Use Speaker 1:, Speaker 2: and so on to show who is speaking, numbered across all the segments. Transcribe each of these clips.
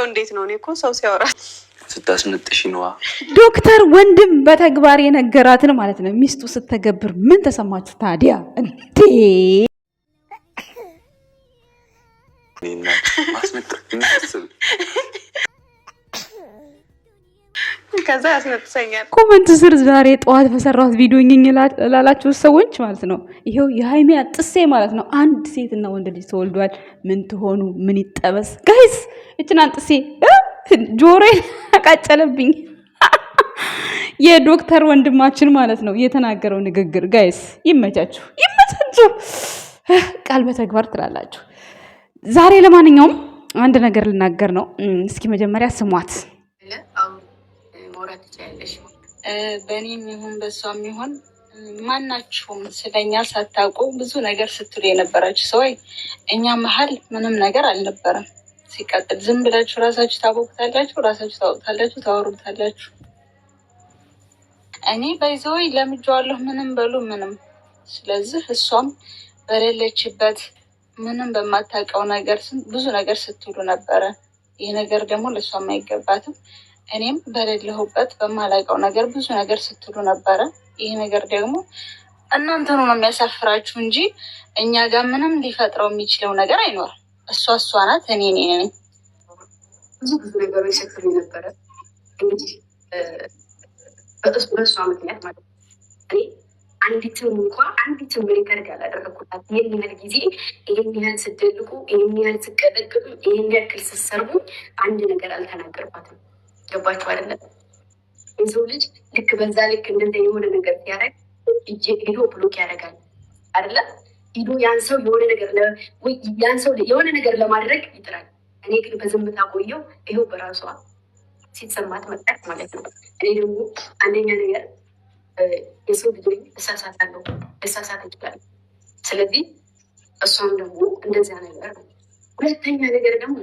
Speaker 1: የሚለው እንዴት ነው? እኔ እኮ ሰው ሲያወራ
Speaker 2: ስታስነጥሽ ነዋ።
Speaker 3: ዶክተር ወንድም በተግባር የነገራትን ማለት ነው ሚስቱ ስተገብር ምን ተሰማችሁ ታዲያ? እንዴ
Speaker 1: ከዛ ያስነጥሰኛል።
Speaker 3: ኮመንት ስር ዛሬ ጠዋት በሰራሁት ቪዲዮ ኝኝ ላላችሁ ሰዎች ማለት ነው ይሄው የሃይሜ ጥሴ ማለት ነው አንድ ሴትና ወንድ ልጅ ተወልዷል። ምን ትሆኑ ምን ይጠበስ ጋይስ? እችናን ጥሴ ጆሮዬን አቃጨለብኝ። የዶክተር ወንድማችን ማለት ነው የተናገረው ንግግር ጋይስ ይመቻችሁ፣ ይመቻችሁ። ቃል በተግባር ትላላችሁ። ዛሬ ለማንኛውም አንድ ነገር ልናገር ነው። እስኪ መጀመሪያ ስሟት።
Speaker 4: ማውራት ትችላለሽ። በእኔም ይሁን በሷም ይሁን ማናችሁም ስለኛ ሳታውቁ ብዙ ነገር ስትሉ የነበራችሁ ሰው እኛ መሀል ምንም ነገር አልነበረም። ሲቀጥል ዝም ብላችሁ ራሳችሁ ታወቁታላችሁ፣ ራሳችሁ ታወቁታላችሁ፣ ታወሩታላችሁ። እኔ በይዘወይ ለምጄዋለሁ ምንም በሉ ምንም። ስለዚህ እሷም በሌለችበት ምንም በማታውቀው ነገር ብዙ ነገር ስትሉ ነበረ። ይህ ነገር ደግሞ ለእሷም አይገባትም። እኔም በሌለሁበት በማላውቀው ነገር ብዙ ነገር ስትሉ ነበረ። ይህ ነገር ደግሞ እናንተኑ ነው የሚያሳፍራችሁ እንጂ እኛ ጋር ምንም ሊፈጥረው የሚችለው ነገር አይኖርም። እሷ ናት፣ እኔ ነኝ።
Speaker 5: ብዙ ነገሮች ስትሉ ነበረ። እንግዲህ በእሷ ምክንያት ማለት ነው እኔ አንዲትም ሪከርድ ያላደረኩላት ይህን ያህል ጊዜ ይህን ያህል ስደልቁ፣ ይህን ያህል ስቀጠቅጡ፣ ይህን ያክል ስሰርቡ አንድ ነገር አልተናገርኳትም። ገባችሁ አይደለም? የሰው ልጅ ልክ በዛ ልክ እንደዛ የሆነ ነገር ሲያደርግ ሄዶ ብሎክ ያደርጋል አይደለም? ሄዶ ያን ሰው የሆነ ነገር ለማድረግ ይጥራል። እኔ ግን በዝምታ ቆየው። ይኸው በራሷ ሲሰማት መጣች ማለት ነው። እኔ ደግሞ አንደኛ ነገር የሰው ልጅ እሳሳታለሁ፣ ልሳሳት እችላለሁ። ስለዚህ እሷም ደግሞ እንደዚያ ነገር ነው። ሁለተኛ ነገር ደግሞ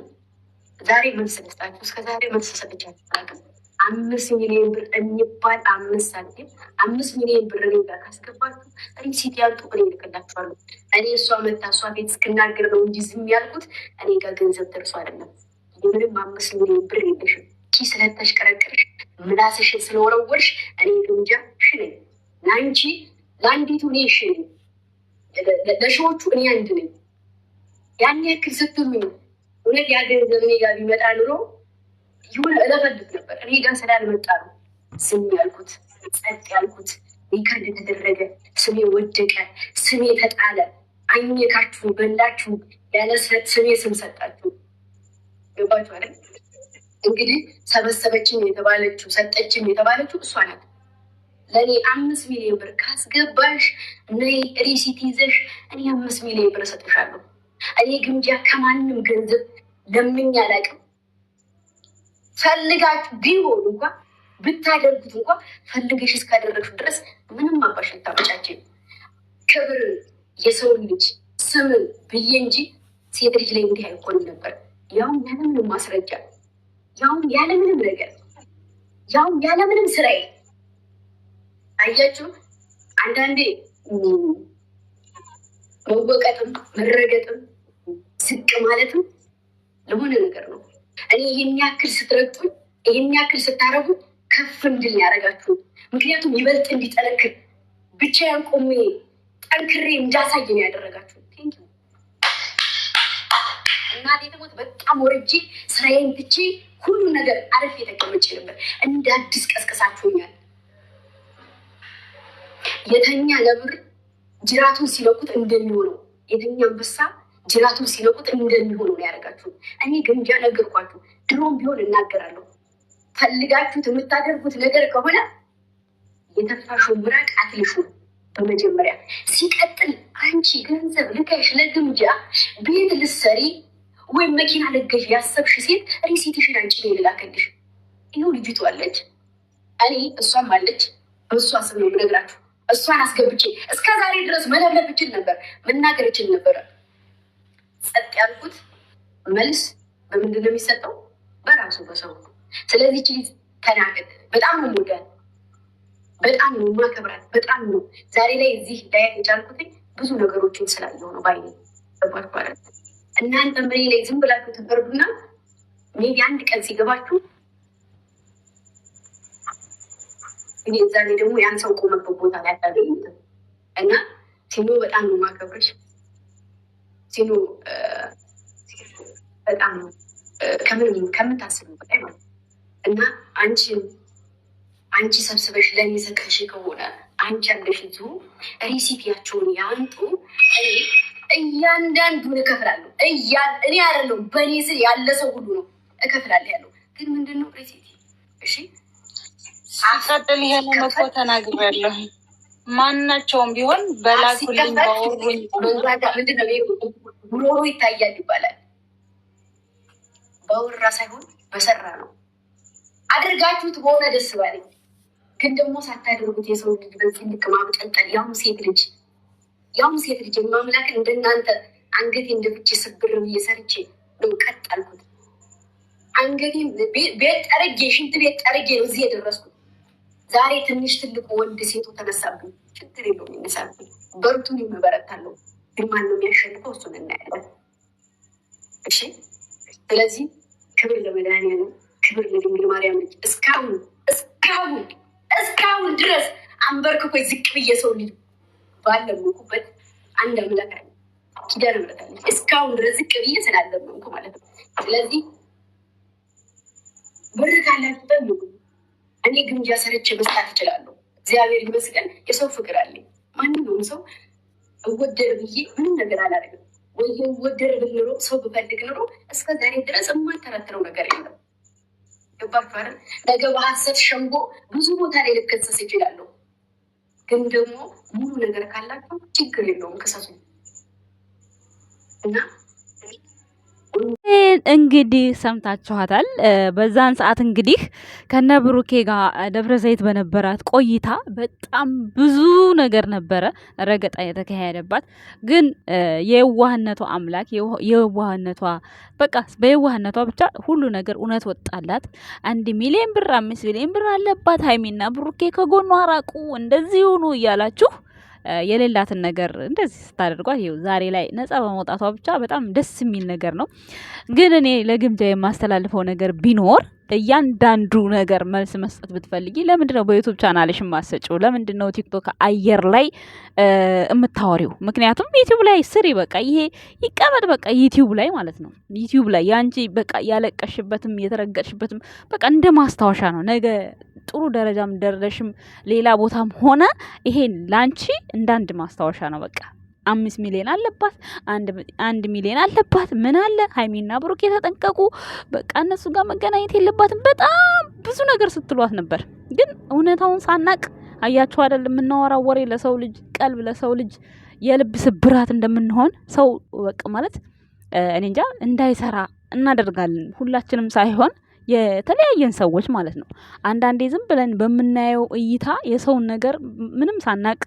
Speaker 5: ዛሬ መልስ ልስጣችሁ። እስከ ዛሬ መልስ ሰጥቻችሁ አላውቅም። 5 ሚሊዮን ብር የሚባል 5 ሳንቲም 5 ሚሊዮን ብር እኔ ጋር ካስገባችሁ ሪሲት ያልጡ እኔ ልክላችኋለሁ። እኔ እሷ መታ እሷ ቤት እስክናገር ነው እንጂ ዝም ያልኩት እኔ ጋር ገንዘብ ደርሶ አይደለም። የምንም 5 ሚሊዮን ብር የለሽም። ኪ ስለተሽከረከርሽ ምላስሽን ስለወረወርሽ እኔ ግምጃ ሽነኝ ለአንቺ ለአንዲቱ እኔ ሽነኝ፣ ለሺዎቹ እኔ አንድ ነኝ። ያን ያክል ስትሉ ነው እውነት ያ ገንዘብ እኔ ጋር ቢመጣ ኑሮ የሆነ እለፈልግ ነበር። እኔ ጋር ስላልመጣ ነው ዝም ያልኩት፣ ጸጥ ያልኩት። ሪከርድ ተደረገ፣ ስሜ ወደቀ፣ ስሜ ተጣለ። አኘካችሁ፣ በላችሁ፣ ያለ ስሜ ስም ሰጣችሁ። ገባችሁ አይደል? እንግዲህ ሰበሰበችም የተባለችው ሰጠችም የተባለችው እሷ ናት። ለእኔ 5 ሚሊዮን ብር ካስገባሽ ነይ ሪሲት ይዘሽ እኔ 5 ሚሊዮን ብር እሰጥሻለሁ። እኔ ግምጃ ከማንም ገንዘብ ለምኝ አላውቅም። ፈልጋችሁ ቢሆን እንኳ ብታደርጉት እንኳ ፈልገሽ እስካደረግሽ ድረስ ምንም አባሽ ልታመጫችን ክብር የሰው ልጅ ስምን ብዬ እንጂ ሴት ልጅ ላይ እንዲህ አይኮንም ነበር። ያውም ያለምንም ማስረጃ፣ ያውም ያለምንም ነገር፣ ያውም ያለምንም ስራዬ። አያችሁ አንዳንዴ መወቀጥም መረገጥም ዝቅ ማለትም ለሆነ ነገር ነው። እኔ ይህን ያክል ስትረግጡኝ፣ ይህን ያክል ስታረጉ ከፍ እንድል ያደረጋችሁ። ምክንያቱም ይበልጥ እንዲጠነክር ብቻዬን ቆሜ ጠንክሬ እንዳሳይ ነው ያደረጋችሁ። እናቴ ትሞት በጣም ወርጄ ስራዬን ትቼ ሁሉ ነገር አረፍ የተቀመጭ ነበር። እንደ አዲስ ቀስቀሳችሁኛል። የተኛ ነብር ጅራቱን ሲለቁት እንደሚሆነው፣ የተኛ አንበሳ ጅራቱን ሲለቁት እንደሚሆነው ነው ያደረጋችሁ። እኔ ግምጃ ነገርኳችሁ። ድሮም ቢሆን እናገራለሁ። ፈልጋችሁት የምታደርጉት ነገር ከሆነ የተፋሽው ምራቅ አትልሹ በመጀመሪያ። ሲቀጥል አንቺ ገንዘብ ልከሽ ለግምጃ ቤት ልትሰሪ ወይም መኪና ልገሽ ያሰብሽ ሴት ሪሲትሽን አንቺ ላይ ልላከልሽ። ይኸው ልጅቱ አለች፣ እኔ እሷም አለች። በእሷ ስም ነው የምነግራችሁ። እሷን አስገብቼ እስከ ዛሬ ድረስ መለብለብ እችል ነበር፣ መናገር እችል ነበረ። ጸጥ ያልኩት መልስ በምንድን ነው የሚሰጠው? በራሱ በሰው። ስለዚህ ችሊ ተናገር። በጣም ነው የምወዳት፣ በጣም ነው የማከብራት፣ በጣም ነው ዛሬ ላይ እዚህ ዳያት የቻልኩትኝ ብዙ ነገሮችን ስላየው ነው። ባይኔ ተባርኳረ። እናንተ ምን ላይ ዝም ብላችሁ ትፈርዱና ሜቢ አንድ ቀን ሲገባችሁ እኔ ዛሬ ደግሞ ያን ሰው ቆመበት ቦታ ላይ አታገኙትም። እና ሲኖ በጣም ነው ማከብርሽ። ሲኖ በጣም ነው ከምታስቡ በላይ ማለት እና አንቺ ሰብስበሽ ለእኔ ሰጠሽ ከሆነ አንቺ ያለሽ ዙ ሪሲፒያቸውን ያንጡ። እያንዳንዱን እከፍላለሁ። እኔ አይደለሁም በእኔ ስር ያለ ሰው ሁሉ ነው እከፍላለሁ ያለው። ግን ምንድነው ሪሲቲ? እሺ
Speaker 4: ሲቀጥል ይሄንን እኮ ተናግሬያለሁ። ማናቸውም ቢሆን በላኩልኝ ባወሩኝ
Speaker 5: ምንድነው ጉሮሮ ይታያል ይባላል። በወራ ሳይሆን በሰራ ነው። አድርጋችሁት በሆነ ደስ ባለኝ። ግን ደግሞ ሳታደርጉት የሰው ልጅ በዚህ ልክ ማብጠልጠል፣ ያውም ሴት ልጅ ማምላክን እንደናንተ አንገቴ እንደፍቼ ስብር ብዬ ሰርቼ ነው ቀጥ አልኩት። አንገቴን ቤት ጠርጌ ሽንት ቤት ጠርጌ ነው እዚህ የደረስኩት። ዛሬ ትንሽ ትልቁ ወንድ ሴቱ ተነሳብኝ። ችግር የለውም ይነሳብኝ፣ በርቱን ይመበረታለሁ። ግን ማነው የሚያሸንፈው? እሱን እናያለን። እሺ ስለዚህ ክብር ለመድኃኒዓለም፣ ክብር ለድንግል ማርያም ልጅ እስካሁን ድረስ አንበርክኮ ዝቅ ብዬ ሰው ልጅ ባለምኩበት አንድ አምላክ አለ፣ ኪዳነ ምሕረት አለች። እስካሁን ድረስ ዝቅ ብዬ ስላለምኩ ማለት ነው። ስለዚህ ብር ካላችሁበት ነው። እኔ ግምጃ ሰርቼ መስጣት እችላለሁ። እግዚአብሔር ይመስገን የሰው ፍቅር አለኝ። ማንኛውም ሰው እወደድ ብዬ ምንም ነገር አላደርግም። ወይ እወደድ ብል ኖሮ ሰው ብፈልግ ኖሮ እስከ ዛሬ ድረስ የማልተረትረው ነገር የለም። ገባችሁ አይደል? ነገ በሀሰት ሸንጎ ብዙ ቦታ ላይ ልከሰስ ይችላለሁ። ግን ደግሞ ሙሉ ነገር ካላቸው ችግር የለውም፣ ክሰሱ እና
Speaker 3: እንግዲህ ሰምታችኋታል። በዛን ሰዓት እንግዲህ ከነ ብሩኬ ጋር ደብረ ዘይት በነበራት ቆይታ በጣም ብዙ ነገር ነበረ ረገጣ የተካሄደባት። ግን የዋህነቷ አምላክ የዋህነቷ በቃ በየዋህነቷ ብቻ ሁሉ ነገር እውነት ወጣላት። 1 ሚሊዮን ብር 5 ሚሊዮን ብር አለባት። ሀይሚና ብሩኬ ከጎኗ ራቁ እንደዚህ ሆኑ እያላችሁ የሌላትን ነገር እንደዚህ ስታደርጓት ይኸው ዛሬ ላይ ነፃ በመውጣቷ ብቻ በጣም ደስ የሚል ነገር ነው። ግን እኔ ለግምጃ የማስተላልፈው ነገር ቢኖር እያንዳንዱ ነገር መልስ መስጠት ብትፈልጊ ለምንድን ነው በዩቱብ ቻናልሽ የማሰጪው? ለምንድን ነው ቲክቶክ አየር ላይ የምታወሪው? ምክንያቱም ዩቲዩብ ላይ ስሪ፣ በቃ ይሄ ይቀመጥ፣ በቃ ዩቲዩብ ላይ ማለት ነው። ዩቲዩብ ላይ ያንቺ በቃ ያለቀሽበትም የተረገጥሽበትም በቃ እንደ ማስታወሻ ነው። ነገ ጥሩ ደረጃም ደረሽም ሌላ ቦታም ሆነ ይሄን ላንቺ እንዳንድ ማስታወሻ ነው። በቃ 5 ሚሊዮን አለባት፣ 1 ሚሊዮን አለባት። ምን አለ ሀይሚና ብሩክ የተጠንቀቁ፣ በቃ እነሱ ጋር መገናኘት የለባትም። በጣም ብዙ ነገር ስትሏት ነበር። ግን እውነታውን ሳናቅ አያችሁ አይደል? የምናወራው ወሬ ለሰው ልጅ ቀልብ፣ ለሰው ልጅ የልብ ስብራት እንደምንሆን ሰው በቃ ማለት እኔ እንጃ እንዳይሰራ እናደርጋለን። ሁላችንም ሳይሆን የተለያየን ሰዎች ማለት ነው። አንዳንዴ ዝም ብለን በምናየው እይታ የሰውን ነገር ምንም ሳናቅ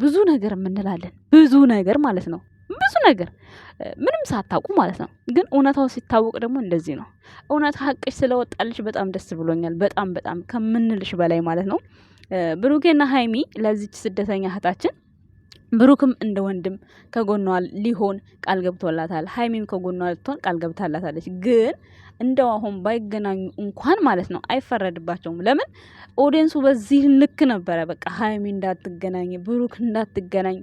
Speaker 3: ብዙ ነገር የምንላለን። ብዙ ነገር ማለት ነው። ብዙ ነገር ምንም ሳታውቁ ማለት ነው። ግን እውነታው ሲታወቅ ደግሞ እንደዚህ ነው። እውነት ሀቅሽ ስለወጣልሽ በጣም ደስ ብሎኛል። በጣም በጣም ከምንልሽ በላይ ማለት ነው። ብሩኬና ሀይሚ ለዚች ስደተኛ እህታችን ብሩክም እንደ ወንድም ከጎኗ ሊሆን ቃል ገብቶላታል። ሀይሚም ከጎኗ ልትሆን ቃል ገብታላታለች። ግን እንደው አሁን ባይገናኙ እንኳን ማለት ነው አይፈረድባቸውም። ለምን ኦዲየንሱ በዚህ ልክ ነበረ። በቃ ሀይሚ እንዳትገናኝ ብሩክ እንዳትገናኝ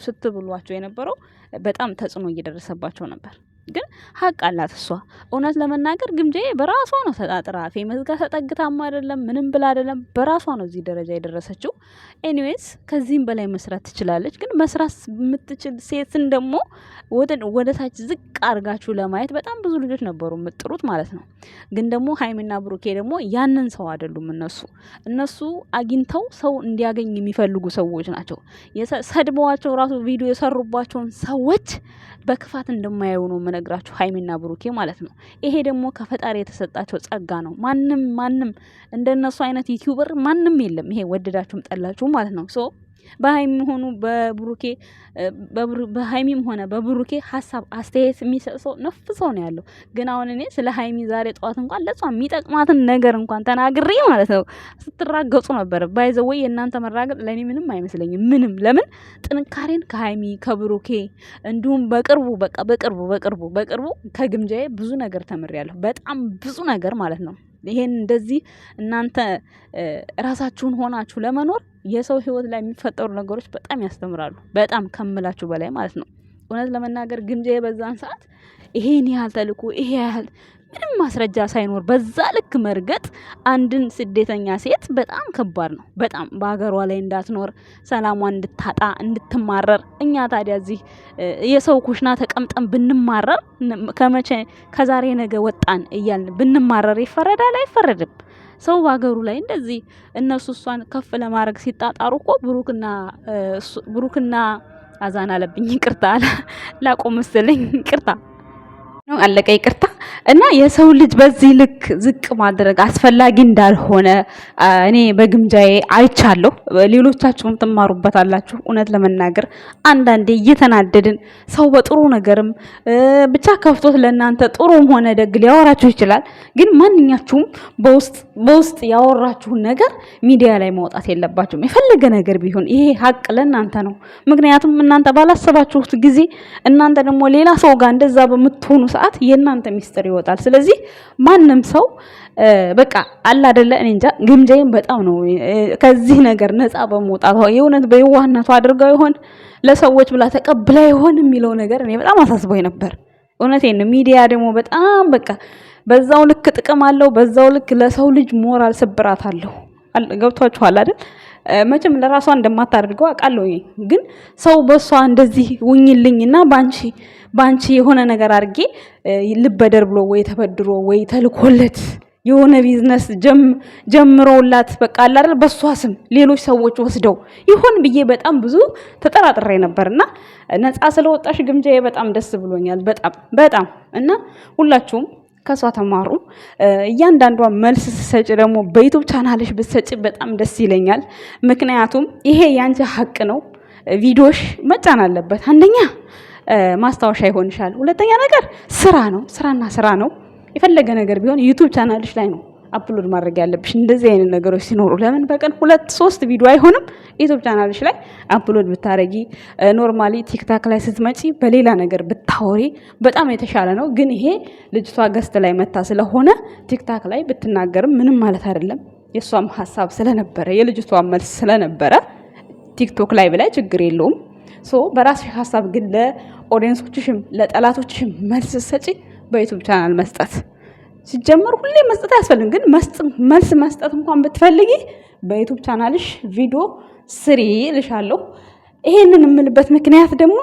Speaker 3: ስትብሏቸው የነበረው በጣም ተጽዕኖ እየደረሰባቸው ነበር። ግን ሀቅ አላት እሷ። እውነት ለመናገር ግምጃዬ በራሷ ነው ተጣጥራ ፌመስ ጋር ተጠግታም አይደለም ምንም ብላ አይደለም፣ በራሷ ነው እዚህ ደረጃ የደረሰችው። ኤኒዌይስ ከዚህም በላይ መስራት ትችላለች። ግን መስራት የምትችል ሴትን ደግሞ ወደ ታች ዝቅ አድርጋችሁ ለማየት በጣም ብዙ ልጆች ነበሩ የምጥሩት ማለት ነው። ግን ደግሞ ሀይሚና ብሩኬ ደግሞ ያንን ሰው አይደሉም። እነሱ አግኝተው ሰው እንዲያገኝ የሚፈልጉ ሰዎች ናቸው። ሰድበዋቸው ራሱ ቪዲዮ የሰሩባቸውን ሰዎች በክፋት እንደማያዩ ነው የምነግራችሁ ሀይሚና ብሩኬ ማለት ነው። ይሄ ደግሞ ከፈጣሪ የተሰጣቸው ጸጋ ነው። ማንም እንደነሱ አይነት ዩቲዩበር ማንም የለም። ይሄ ወደዳችሁም ጠላችሁ ማለት ነው። ሶ በሃይሚም ሆኑ በብሩኬ በሃይሚም ሆነ በብሩኬ ሀሳብ አስተያየት የሚሰጥ ሰው ነፍ ሰው ነው ያለው። ግን አሁን እኔ ስለ ሃይሚ ዛሬ ጠዋት እንኳን ለሷ የሚጠቅማትን ነገር እንኳን ተናግሬ ማለት ነው ስትራገጹ ነበር። ባይዘወይ የእናንተ መራገጥ ለእኔ ምንም አይመስለኝም። ምንም ለምን ጥንካሬን ከሃይሚ ከብሩኬ እንዲሁም በቅርቡ ከግምጃዬ ብዙ ነገር ተምሬያለሁ። በጣም ብዙ ነገር ማለት ነው። ይሄን እንደዚህ እናንተ ራሳችሁን ሆናችሁ ለመኖር የሰው ህይወት ላይ የሚፈጠሩ ነገሮች በጣም ያስተምራሉ። በጣም ከምላችሁ በላይ ማለት ነው። እውነት ለመናገር ግምጃዬ በዛን ሰዓት ይሄን ያህል ተልኮ ይሄ ያህል ምንም ማስረጃ ሳይኖር በዛ ልክ መርገጥ አንድን ስደተኛ ሴት በጣም ከባድ ነው። በጣም በሀገሯ ላይ እንዳትኖር ሰላሟን እንድታጣ እንድትማረር። እኛ ታዲያ እዚህ የሰው ኩሽና ተቀምጠን ብንማረር ከመቼ ከዛሬ ነገ ወጣን እያልን ብንማረር ይፈረዳል? አይፈረድም። ሰው በሀገሩ ላይ እንደዚህ እነሱ እሷን ከፍ ለማድረግ ሲጣጣሩ እኮ ብሩክና አዛን አለብኝ ይቅርታ ላቆም መሰለኝ ይቅርታ ነው አለቀ ይቅርታ። እና የሰው ልጅ በዚህ ልክ ዝቅ ማድረግ አስፈላጊ እንዳልሆነ እኔ በግምጃዬ አይቻለሁ። ሌሎቻችሁም ትማሩበታላችሁ። እውነት ለመናገር አንዳንዴ እየተናደድን ሰው በጥሩ ነገርም ብቻ ከፍቶት ለእናንተ ጥሩም ሆነ ደግ ሊያወራችሁ ይችላል። ግን ማንኛችሁም በውስጥ ያወራችሁን ነገር ሚዲያ ላይ ማውጣት የለባችሁም። የፈለገ ነገር ቢሆን ይሄ ሀቅ ለእናንተ ነው። ምክንያቱም እናንተ ባላሰባችሁት ጊዜ እናንተ ደግሞ ሌላ ሰው ጋር እንደዛ በምትሆኑ ሰዓት የእናንተ ሚስጥር ይወጣል። ስለዚህ ማንም ሰው በቃ አለ አይደለ እኔ እንጃ ግምጃዬን በጣም ነው ከዚህ ነገር ነፃ በመውጣቷ የእውነት በየዋህነቷ አድርገው ይሆን ለሰዎች ብላ ተቀብላ ይሆን የሚለው ነገር እኔ በጣም አሳስቦኝ ነበር። እውነቴን ነው። ሚዲያ ደግሞ በጣም በቃ በዛው ልክ ጥቅም አለው፣ በዛው ልክ ለሰው ልጅ ሞራል ስብራት አለው። ገብቷችኋል አይደል? መቼም ለራሷ እንደማታደርገው አውቃለሁ። ግን ሰው በሷ እንደዚህ ውኝልኝና ባንቺ የሆነ ነገር አድርጌ ልበደር ብሎ ወይ ተበድሮ ወይ ተልኮለት የሆነ ቢዝነስ ጀምሮላት በቃ አለ አይደል በሷ ስም ሌሎች ሰዎች ወስደው ይሆን ብዬ በጣም ብዙ ተጠራጥሬ ነበርና ነፃ ስለወጣሽ ግምጃዬ በጣም ደስ ብሎኛል። በጣም እና ሁላችሁም ከሷ ተማሩ። እያንዳንዷ መልስ ስትሰጪ ደግሞ በዩቲዩብ ቻናልሽ ብትሰጪ በጣም ደስ ይለኛል። ምክንያቱም ይሄ ያንቺ ሀቅ ነው። ቪዲዮሽ መጫን አለበት። አንደኛ ማስታወሻ ይሆንሻል። ሁለተኛ ነገር ስራ ነው። የፈለገ ነገር ቢሆን ዩቲዩብ ቻናልሽ ላይ ነው አፕሎድ ማድረግ ያለብሽ እንደዚህ አይነት ነገሮች ሲኖሩ። ለምን በቀን 2-3 ቪዲዮ አይሆንም? ዩቲዩብ ቻናልሽ ላይ አፕሎድ ብታረጊ፣ ኖርማሊ ቲክታክ ላይ ስትመጪ በሌላ ነገር ብታወሪ በጣም የተሻለ ነው። ግን ይሄ ልጅቷ ገስት ላይ መታ ስለሆነ ቲክታክ ላይ ብትናገርም ምንም ማለት አይደለም። የሷም ሐሳብ ስለነበረ የልጅቷ መልስ ስለነበረ ቲክቶክ ላይ ብላይ ችግር የለውም። በራስሽ ሐሳብ ግን ለኦዲየንሶችሽም ለጠላቶችሽም መልስ ሰጪ በዩቲዩብ ቻናል መስጠት ሲጀመር ሁሌ መስጠት አያስፈልግም። ግን መልስ መስጠት እንኳን ብትፈልጊ በዩቲዩብ ቻናልሽ ቪዲዮ ስሪ ልሻለሁ። ይሄንን የምልበት ምክንያት ደግሞ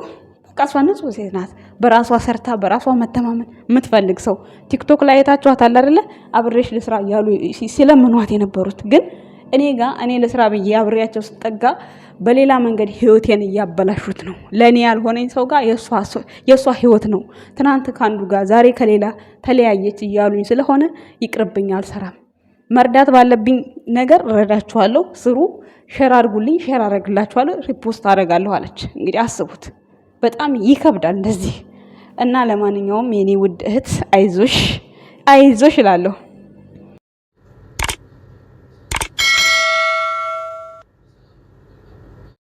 Speaker 3: በቃ እሷ ንጹህ ሴት ናት። በራሷ ሰርታ በራሷ መተማመን የምትፈልግ ሰው ቲክቶክ ላይ የታችኋት አለ አይደለ? አብሬሽ ልስራ እያሉ ሲለምኗት የነበሩት ግን እኔ ለስራ ብዬ አብሬያቸው ስጠጋ በሌላ መንገድ ህይወቴን እያበላሹት ነው። ለኔ ያልሆነኝ ሰው ጋር የሷ ህይወት ነው። ትናንት ካንዱ ጋር ዛሬ ከሌላ ተለያየች እያሉኝ ስለሆነ ይቅርብኝ፣ አልሰራም። መርዳት ባለብኝ ነገር ረዳችኋለሁ። ስሩ፣ ሼር አድርጉልኝ፣ ሼር አደርግላችኋለሁ፣ ሪፖስት አደርጋለሁ አለች። እንግዲህ አስቡት፣ በጣም ይከብዳል እንደዚህ እና ለማንኛውም የኔ ውድ እህት አይዞሽ እላለሁ።